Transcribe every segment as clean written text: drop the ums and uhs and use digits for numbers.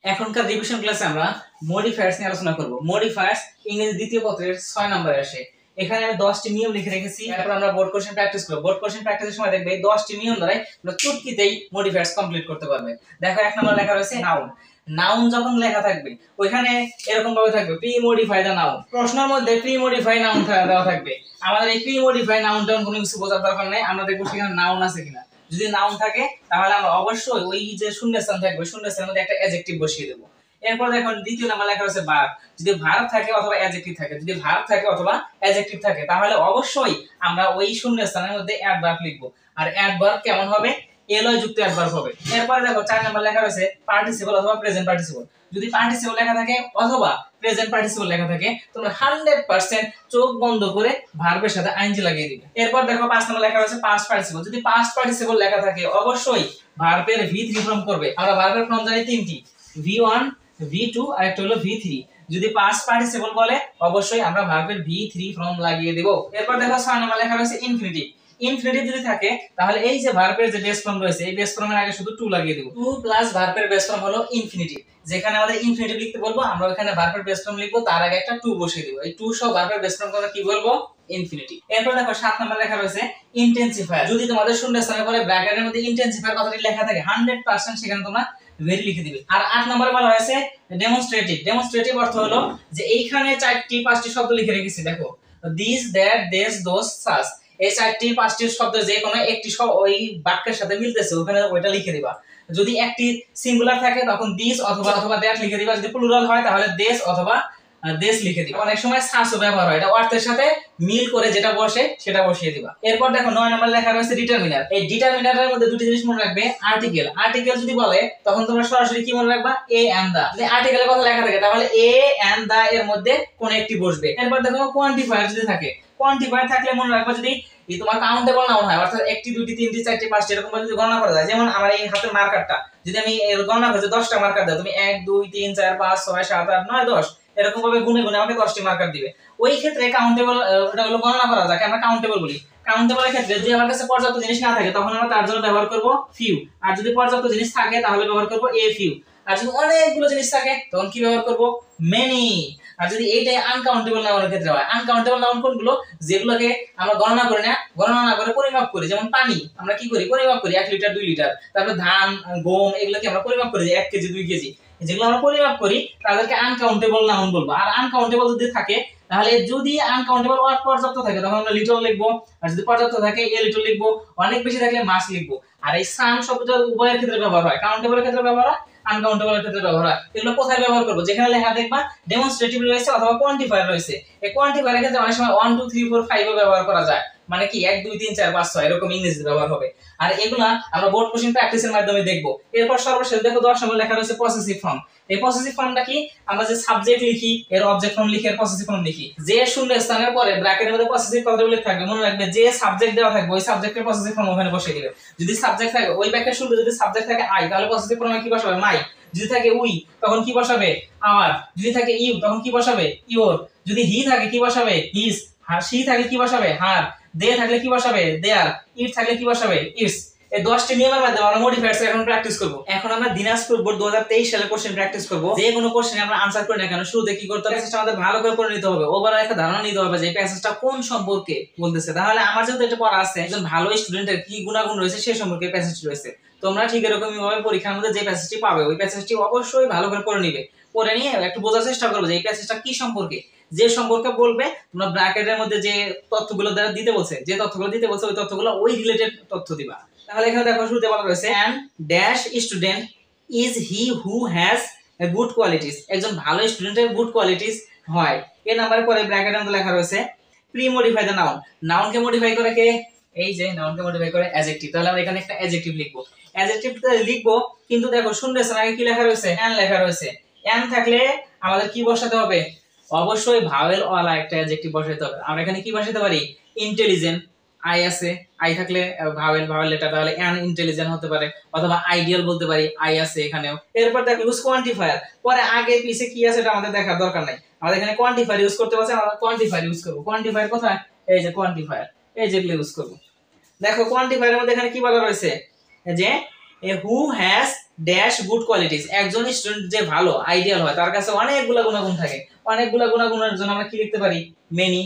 এখনকার রিভিশন ক্লাসে আমরা মডিফায়ার্স নিয়ে আলোচনা করব। মডিফায়ার্স ইংরেজি দ্বিতীয় পত্রের 6 নম্বরে আসে। এখানে আমি 10টি নিয়ম লিখে রেখেছি। তারপর আমরা বোর্ড কোশ্চেন প্র্যাকটিস করব। বোর্ড কোশ্চেন প্র্যাকটিসের সময় দেখবে 10টি নিয়ম দ্বারাই তোমরা চুটকিতেই মডিফায়ার্স কমপ্লিট করতে পারবে। দেখো এক নম্বর লেখা রয়েছে নাউন। নাউন যখন লেখা থাকবে ওইখানে এরকম ভাবে থাকবে প্রি মডিফাই দা নাউন। প্রশ্নের মধ্যে প্রি মডিফাই নাউন দেওয়া থাকবে। আমাদের এই প্রি মডিফাই নাউনটা কোনো কিছু বোঝার দরকার নেই, আমরা দেখব সেখানে নাউন আছে কিনা। যদি নাউন থাকে তাহলে আমরা অবশ্যই ওই যে শূন্যস্থান থাকবে শূন্যস্থানের মধ্যে একটা অ্যাডজেক্টিভ বসিয়ে দেব। এরপর দেখো দ্বিতীয় নাম্বার লেখা আছে ভার্ব। যদি ভার্ব থাকে অথবা অ্যাডজেক্টিভ থাকে, যদি ভার্ব থাকে অথবা অ্যাডজেক্টিভ থাকে তাহলে অবশ্যই আমরা ওই শূন্যস্থানের মধ্যে অ্যাডভার্ব লিখব। আর অ্যাডভার্ব কেমন হবে? এলয় যুক্ত অ্যাডভার্ব হবে। এরপর দেখো 4 নাম্বার লেখা আছে পার্টিসিপল অথবা প্রেজেন্ট পার্টিসিপল। যদি পার্টিসিপল লেখা থাকে অথবা প্রেজেন্ট পার্টিসিপল লেখা থাকে তোমরা 100% চোখ বন্ধ করে ভার্বের সাথে আইএনজি লাগিয়ে দিবে। এরপর দেখো 5 নাম্বার লেখা আছে পাস্ট পার্টিসিপল। যদি পাস্ট পার্টিসিপল লেখা থাকে অবশ্যই ভার্বের V3 ফর্ম করবে। আমরা ভার্বের ফর্ম জানি তিনটি, V1 V2 আর একটা হলো V3। যদি পাস্ট পার্টিসিপল বলে অবশ্যই আমরা ভার্বের V3 ফর্ম লাগিয়ে দেব। এরপর দেখো 6 নাম্বার লেখা আছে ইনফিনিটিভ। ইনফিনিটিভ যদি থাকে তাহলে এই যে ভার্বের যে বেস ফর্ম রয়েছে এই বেস ফর্মের আগে শুধু টু লাগিয়ে দেব। টু প্লাস ভার্বের বেস ফর্ম হলো ইনফিনিটিভ। যেখানে আমাদের ইনফিনিটিভ লিখতে বলবো আমরা ওখানে ভার্বের বেস ফর্ম লিখবো, তার আগে একটা টু বসিয়ে দেব। এই টু সহ ভার্বের বেস ফর্ম আমরা কি বলবো? ইনফিনিটিভ। এরপর দেখো 7 নাম্বার লেখা রয়েছে ইন্টেন্সিফায়ার। যদি তোমাদের শূন্যস্থানের পরে ব্র্যাকেটের মধ্যে ইন্টেন্সিফায়ার কথাটি লেখা থাকে 100% সেখানে তোমরা ভেরি লিখে দিবে। আর 8 নম্বরে বলা হয়েছে ডেমনস্ট্রেটিভ। ডেমনস্ট্রেটিভ অর্থ হলো যে এইখানে 4টি 5টি শব্দ লিখে রেখেছি। দেখো দিস দ্যাট দেস দোস সাস, এই 4টি 5টি শব্দ যে কোনো একটি ওই বাক্যের সাথে মিলতেছে ওখানে ওইটা লিখে দিবা। যদি একটি সিঙ্গুলার থাকে তখন দিস অথবা দ্যাট লিখে দিবা। যদি প্লুরাল হয় তাহলে দেশ অথবা দেশ লিখে দিবা। অনেক সময় সাসও ব্যবহার হয়, এটা অর্থের সাথে মিল করে যেটা বসে সেটা বসিয়ে দিবা। এরপর দেখো 9 নাম্বার লেখা রয়েছে ডিটারমিনার। এই ডিটারমিনারের মধ্যে দুটি জিনিস মনে রাখবে। আর্টিকেল, আর্টিকেল যদি বলে তখন তোমরা সরাসরি কি মনে রাখবা? এ এন্ড দা। যদি আর্টিকেলের কথা লেখা থাকে তাহলে এ এন্ড দা এর মধ্যে কোন একটি বসবে। এরপর দেখো কোয়ান্টিফায়ার যদি থাকে, কোয়ান্টিফায়ার থাকলে মনে রাখবা যদি তোমার কাউন্টেবল নাউন হয় অর্থাৎ 1টি 2টি 3টি 4টি 5টি এরকম যদি গণনা করা যায়, যেমন আমার এই হাতের মার্কারটা যদি আমি গণনা করি 10টা মার্কার দাও, তুমি 1 2 3 4 5 6 7 8 9 10 এরকম ভাবে গুনে গুনে আমাকে 10টি মার্কার দিবে। ওই ক্ষেত্রে কাউন্টেবল এটা হলো গণনা করা যায়, আমরা কাউন্টেবল বলি। কাউন্টেবলের ক্ষেত্রে যদি আমার কাছে পর্যাপ্ত জিনিস না থাকে তখন আমরা তার জন্য ব্যবহার করব ফিউ। আর যদি পর্যাপ্ত জিনিস থাকে তাহলে ব্যবহার করব এ ফিউ। আর যদি অনেকগুলো জিনিস থাকে তখন কি ব্যবহার করব? মেনি। আর যদি এইটাই আনকাউন্টেবল নাউনের ক্ষেত্রে হয়, আনকাউন্টেবল নাউন কোনগুলো? যেগুলোকে আমরা গণনা করি না, গণনা না করে পরিমাপ করি। যেমন পানি আমরা কি করি? পরিমাপ করি 1 লিটার 2 লিটার। তারপর ধান গম এগুলোকে আমরা পরিমাপ করি যে 1 কেজি 2 কেজি। যেগুলো আমরা পরিমাপ করি তাদেরকে আনকাউন্টেবল নাউন বলবো। আর আনকাউন্টেবল যদি থাকে তাহলে যদি আনকাউন্টেবল পর্যাপ্ত থাকে তখন আমরা লিটল লিখবো, আর যদি পর্যাপ্ত থাকে এ লিটল লিখবো, অনেক বেশি থাকলে মাস লিখবো। আর এই সাম শব্দটা উভয়ের ক্ষেত্রে ব্যবহার হয়, কাউন্টেবলের ক্ষেত্রে ব্যবহার হয়, আনকাউন্টেবলের ক্ষেত্রে ব্যবহার হয়। এগুলো কোথায় ব্যবহার করব? যেখানে লেখা দেখবা ডেমনস্ট্রেটিভ রয়েছে অথবা কোয়ান্টিফায়ার রয়েছে। এই কোয়ান্টিফায়ারের ক্ষেত্রে অনেক সময় 1 2 3 4 5 ও ব্যবহার করা যায়, মানে কি 1 2 3 4 5 6 এরকম ইংরেজিতে ব্যবহার হবে। আর এগুলা আমরা বোর্ড কোশ্চেন প্র্যাকটিসের মাধ্যমে দেখব। এরপর সর্বশেষ দেখো 10 নম্বর লেখা রয়েছে পসেসিভ ফর্ম। এই পসেসিভ ফর্মটা কি? আমরা যে সাবজেক্ট লিখি এর অবজেক্ট ফর্ম লিখি, এর পসেসিভ ফর্ম লিখি। যে শূন্য স্থানের পরে ব্র্যাকেটের মধ্যে পসেসিভ কথাটা উল্লেখ থাকবে মনে রাখবে যে সাবজেক্ট দেওয়া থাকবে ওই সাবজেক্টের পসেসিভ ফর্ম ওখানে বসিয়ে দিবে। যদি সাবজেক্ট থাকে ওই বাক্যের শুরুতে যদি সাবজেক্ট থাকে আই তাহলে পসেসিভ ফর্মে কি বসাবে? মাই। যদি থাকে উই তখন কি বসাবে? আওয়ার। যদি থাকে ইউ তখন কি বসাবে? ইওর। যদি হি থাকে কি বসাবে? হিজ। আর শি থাকলে কি বসাবে? হার। দে থাকলে কি বসাবে? দেয়ার। ইট থাকলে কি বসাবে? ইটস। এই 10টি নিয়মের মাধ্যমে আমরা মডিফায়ার্স এখন প্র্যাকটিস করব। এখন আমরা দিনাজপুর বোর্ড 2023 সালে কোশ্চেন প্র্যাকটিস করব। যে কোনো কোশ্চেনে আমরা আনসার করি না কেন শুরুতে কি করতে হবে? প্যাসেজটা আমাদের ভালো করে পড়ে নিতে হবে। ওভারঅল একটা ধারণা নিতে হবে যে এই প্যাসেজটা কোন সম্পর্কে বলতেছে। তাহলে আমার যেহেতু এটা পড়া আছে একজন ভালো স্টুডেন্টের কি গুণাগুণ রয়েছে সেই সম্পর্কে প্যাসেজটি রয়েছে। তোমরা ঠিক এরকমই ভাবে পরীক্ষার মধ্যে যে প্যাসেজটি পাবে ওই প্যাসেজটি অবশ্যই ভালো করে পড়ে নিবে। পড়ে নিয়ে একটু বোঝার চেষ্টা করবে যে এই প্যাসেজটা কি সম্পর্কে। যে সম্পর্কে বলবে তোমরা ব্র্যাকেটের মধ্যে যে তথ্যগুলো দ্বারা দিতে বলছে, যে তথ্যগুলো দিতে বলছে ওই তথ্যগুলো ওই রিলেটেড তথ্য দিবা। তাহলে এখানে দেখো শুরুতে বলা রয়েছে and dash student is he who has a good qualities. একজন ভালো স্টুডেন্টের গুড কোয়ালিটিস হয়। এই নাম্বারের পরে ব্র্যাকেটের মধ্যে লেখা রয়েছে প্রি মডিফাই দ্য নাউন। নাউনকে মডিফাই করে কে? এই যে নাউনকে মডিফাই করে অ্যাডজেক্টিভ। তাহলে আমরা এখানে একটা অ্যাডজেক্টিভ লিখবো। অ্যাডজেক্টিভটা লিখবো কিন্তু দেখো শূন্যস্থান আগে কি লেখা রয়েছে? এন্ড লেখা রয়েছে। এন্ড থাকলে আমাদের কি বসাতে হবে? অবশ্যই ভাওয়েল ওয়ালা একটা অ্যাডজেক্টিভ বসাতে হবে। আমরা এখানে কি বসাতে পারি? ইন্টেলিজেন্ট। আই আছে, আই থাকলে ভাওয়েল লেটার তাহলে অ্যান ইন্টেলিজেন্ট হতে পারে, অথবা আইডিয়াল বলতে পারি, আই আছে এখানেও। এরপর দেখো ইউজ কোয়ান্টিফায়ার। পরে আগে পিছে কি আছে এটা আমাদের দেখার দরকার নাই, আমাদের এখানে কোয়ান্টিফায়ার ইউজ করতে বলছে, আমরা কোয়ান্টিফায়ার ইউজ করব। কোয়ান্টিফায়ার কোথায়? এই যে কোয়ান্টিফায়ার, এই যেগুলো ইউজ করব। দেখো কোয়ান্টিফায়ারের মধ্যে এখানে কি বলা রয়েছে যে who has dash good qualities, একজন স্টুডেন্ট যে ভালো আইডিয়াল হয় তার কাছে অনেকগুলা গুণাগুণ থাকে, অনেকগুলা গুণাগুণের জন্য আমরা কি লিখতে পারি মেনি।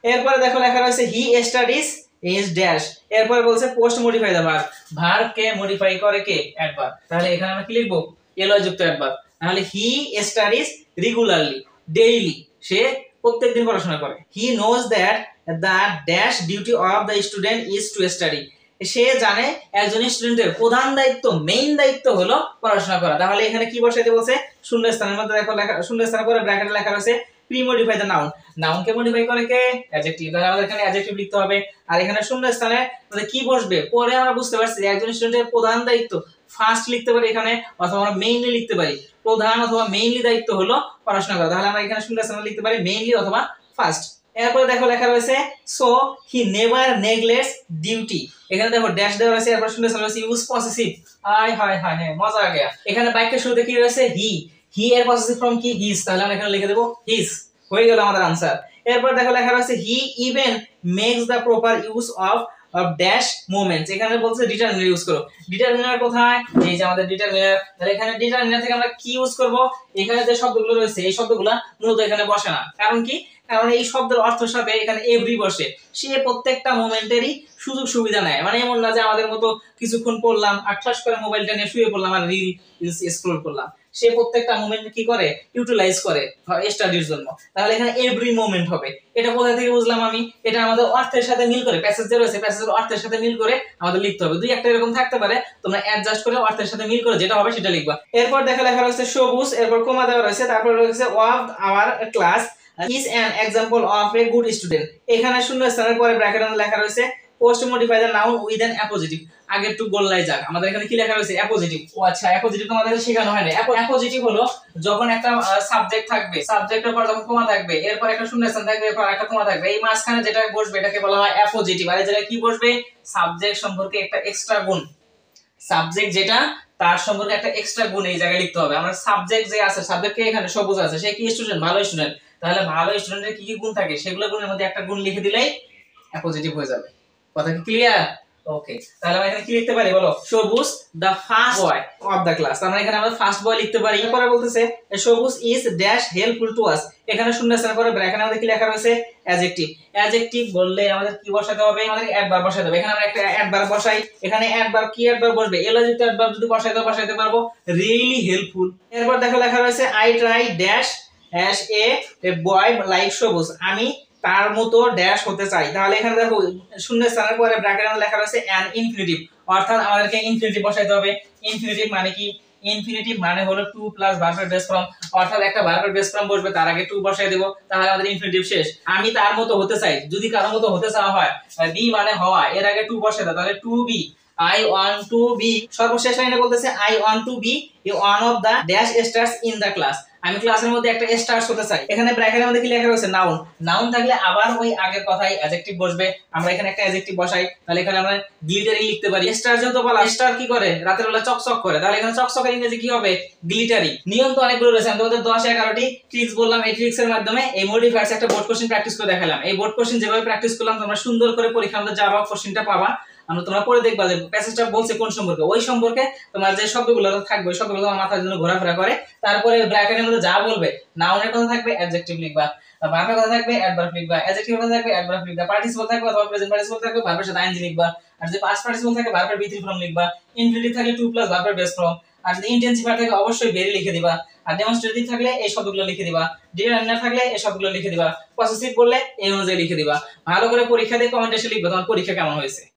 এরপরে দেখো লেখা রয়েছে হি স্টাডিজ ইজ ড্যাশ, এরপরে বলছে post modify the verb, verb কে মডিফাই করে কে অ্যাডভার্ব, তাহলে এখানে আমরা কি লিখবো এলয় যুক্ত অ্যাডভার্ব। তাহলে হি স্টাডিজ রেগুলারলি, ডেইলি, সে প্রত্যেকদিন পড়াশোনা করে। He knows that the dash duty of the student is to study, সে জানে একজন স্টুডেন্টের প্রধান দায়িত্ব মেইন দায়িত্ব হলো পড়াশোনা করা। তাহলে এখানে কি বসাইতে বলছে শূন্যস্থানের মধ্যে দেখো লেখা, শূন্যস্থানের পরে ব্র্যাকেটে লেখা রয়েছে pre modify the noun, noun K modify করে কে অ্যাডজেক্টিভ, তাহলে আমাদের এখানে অ্যাডজেক্টিভ লিখতে হবে। আর এখানে শূন্যস্থানে মানে কি বসবে পরে আমরা বুঝতে পারছি একজন স্টুডেন্টের প্রধান দায়িত্ব ফার্স্ট লিখতে পারি এখানে, অথবা আমরা মেইনলি লিখতে পারি, প্রধান অথবা মেইনলি দায়িত্ব হলো পড়াশোনা করা, তাহলে আমরা এখানে শূন্যস্থানে লিখতে পারি মেইনলি অথবা ফার্স্ট। এরপরে দেখো লেখা রয়েছে so he never neglects duty, এখানে দেখো ড্যাশ দেওয়া রয়েছে, এরপর শূন্যস্থান রয়েছে use possessive, high high high হ্যাঁ মজা আ গয়া। এখানে বাক্যের শুরুতে কি রয়েছে হি, হি এর পসেসিভ ফর্ম কি হিজ, তাহলে আমরা এখানে লিখে দেব হিজ, হয়ে গেল আমাদের आंसर। এরপর দেখো লেখা রয়েছে he even makes the proper use of dash moments, এখানে বলছে ডিটারমিনার ইউজ করো, ডিটারমিনার কোথায় এই যে আমাদের ডিটারমিনার, তাহলে এখানে ডিটারমিনার থেকে আমরা কি ইউজ করব, এখানে যে শব্দগুলো রয়েছে এই শব্দগুলো মূলত এখানে বসে না, কারণ কি, কারণ এই শব্দের অর্থের সাথে এখানে এভরি বসে, সে প্রত্যেকটা মোমেন্টেরই সুযোগ সুবিধা নেয়, মানে এমন না যে আমাদের মতো কিছুক্ষণ পড়লাম আর ঠাস করে মোবাইলটা নিয়ে শুয়ে পড়লাম আর রিল স্ক্রল করলাম, সে প্রত্যেকটা মোমেন্ট কি করে ইউটিলাইজ করে স্টাডির জন্য। তাহলে এখানে এভরি মোমেন্ট হবে, এটা কোথা থেকে বুঝলাম আমি, এটা আমাদের অর্থের সাথে মিল করে, প্যাসেজ যে রয়েছে প্যাসেজের অর্থের সাথে মিল করে আমাদের লিখতে হবে, দুই একটা এরকম থাকতে পারে তোমরা অ্যাডজাস্ট করে অর্থের সাথে মিল করে যেটা হবে সেটা লিখবা। এরপর দেখা লেখা রয়েছে সবুজ, এরপর কমা দেওয়া রয়েছে, তারপর রয়েছে of our class is an example of a good student, এখানে শূন্যস্থানের পরে ব্র্যাকেটে লেখা রয়েছে post modify the noun with an appositive, আগে একটু গোল্লাই যাক, আমাদের এখানে কি লেখা রয়েছে অ্যাপোজিটিভ, ও আচ্ছা অ্যাপোজিটিভ তোমাদের শেখানো হয় না। অ্যাপোজিটিভ হলো যখন একটা সাবজেক্ট থাকবে, সাবজেক্টের পর যখন কমা থাকবে, এরপর একটা শূন্যস্থান থাকবে, এরপর একটা কমা থাকবে, এই মাঝখানে যেটা বসবে এটাকে বলা হয় অ্যাপোজিটিভ। আর এই জায়গায় কি বসবে সাবজেক্ট সম্পর্কে একটা এক্সট্রা গুণ, সাবজেক্ট যেটা তার সম্পর্কে একটা এক্সট্রা গুণ এই জায়গায় লিখতে হবে। আমরা সাবজেক্ট যে আছে, সাবজেক্টকে এখানে সবুজ আছে, সে কি স্টুডেন্ট ভালো স্টুডেন্ট, তাহলে ভালো স্টুডেন্টের কি কি গুণ থাকে সেগুলো গুণের মধ্যে একটা গুণ লিখে দিলেই অ্যাপোজিটিভ হয়ে যাবে। কথা কি ক্লিয়ার? ওকে, তাহলে আমরা এখানে কি লিখতে পারি বলো সবুজ the first boy of the class, আমরা এখানে আমরা ফার্স্ট বয় লিখতে পারি। এরপরে বলতেছে সবুজ is dash helpful to us, এখানে শূন্যস্থান করে ব্র্যাকেটে আমাদের কি লেখা রয়েছে অ্যাডজেক্টিভ, অ্যাডজেক্টিভ বললে আমাদের কি বসাতে হবে, আমাদের অ্যাডভার্ব বসাতে হবে। এখানে আমরা একটা অ্যাডভার্ব বসাই, এখানে অ্যাডভার্ব কি অ্যাডভার্ব বসবে এলযুক্ত অ্যাডভার্ব যদি বসাইতে পারবো রিয়েলি হেল্পফুল। এরপর দেখো লেখা রয়েছে I try dash as a boy like সবুজ, আমি তার মতো ড্যাশ হতে চাই, তাহলে এখানে দেখো শূন্যস্থানের পরে ব্র্যাকেটে লেখা রয়েছে অ্যান ইনফিনিটিভ, অর্থাৎ আমাদেরকে ইনফিনিটিভ বসাইতে হবে। ইনফিনিটিভ মানে কি, ইনফিনিটিভ মানে হলো টু প্লাস ভার্বের বেস ফর্ম, অর্থাৎ একটা ভার্বের বেস ফর্ম বসবে তার আগে টু বসাই দেব, তাহলে আমাদের ইনফিনিটিভ শেষ। আমি তার মতো হতে চাই, যদি কারোর মতো হতে চাওয়া হয় বি মানে হওয়া, এর আগে টু বসাই দাও, তাহলে to be I want to be, সর্বশেষ লাইনে বলতেছে I want to be one of the dash stars in the class, আমি ক্লাসের মধ্যে একটা স্টার্স হতে চাই। এখানে ব্র্যাকেটের মধ্যে কি লেখা রয়েছে নাউন, নাউন থাকলে আবার ওই আগের কথাই অ্যাডজেক্টিভ বসবে, আমরা এখানে একটা অ্যাডজেক্টিভ বসাই, তাহলে এখানে আমরা গ্লিটারি লিখতে পারি। স্টার যেহেতু বলা, স্টার কি করে রাতের বেলা চকচক করে, তাহলে এখানে চকচকের ইংরেজি কি হবে গ্লিটারি। নিয়ম তো অনেকগুলো রয়েছে, আমি তোমাদের 10-11টি ট্রিক্স বললাম, এই ট্রিক্সের মাধ্যমে এই মডিফায়ার্স একটা বোর্ড কোশ্চেন প্র্যাকটিস করে দেখালাম। এই বোর্ড কোশ্চেন যেভাবে প্র্যাকটিস করলাম তোমরা সুন্দর করে পরীক্ষার মধ্যে যাবা কোশ্চেনটা পাবা, আমরা তোমরা পড়ে দেখবা যে প্যাসেজটা বলছে কোন সম্পর্কে, ওই সম্পর্কে তোমার যে শব্দগুলো থাকবে ওই শব্দগুলো তোমার মাথার জন্য ঘোরাফেরা করে, তারপরে ব্র্যাকেটের মধ্যে যা বলবে নাউনের কথা থাকবে অ্যাডজেক্টিভ লিখবা, ভার্বের কথা থাকবে অ্যাডভার্ব লিখবা, অ্যাডজেক্টিভের কথা থাকবে অ্যাডভার্ব লিখবা, পার্টিসিপল থাকবে অথবা প্রেজেন্ট পার্টিসিপল থাকবে ভার্বের সাথে আইএনজি লিখবা, আর যদি পাস্ট পার্টিসিপল থাকে ভার্বের বি3 ফর্ম লিখবা, ইনফিনিটিভ থাকলে টু প্লাস ভার্বের বেস ফর্ম, আর যদি ইন্টেন্সিফায়ার থাকে অবশ্যই ভেরি লিখে দিবা, আর ডেমনস্ট্রেটিভ থাকলে এই শব্দগুলো লিখে দিবা, ডিটারমিনার থাকলে এই শব্দগুলো লিখে দিবা, পসেসিভ বললে এই অনুযায়ী লিখে দিবা। ভালো করে পরীক্ষা দিয়ে কমেন্টে এসে লিখবা তোমার পরীক্ষা কেমন হয়েছে।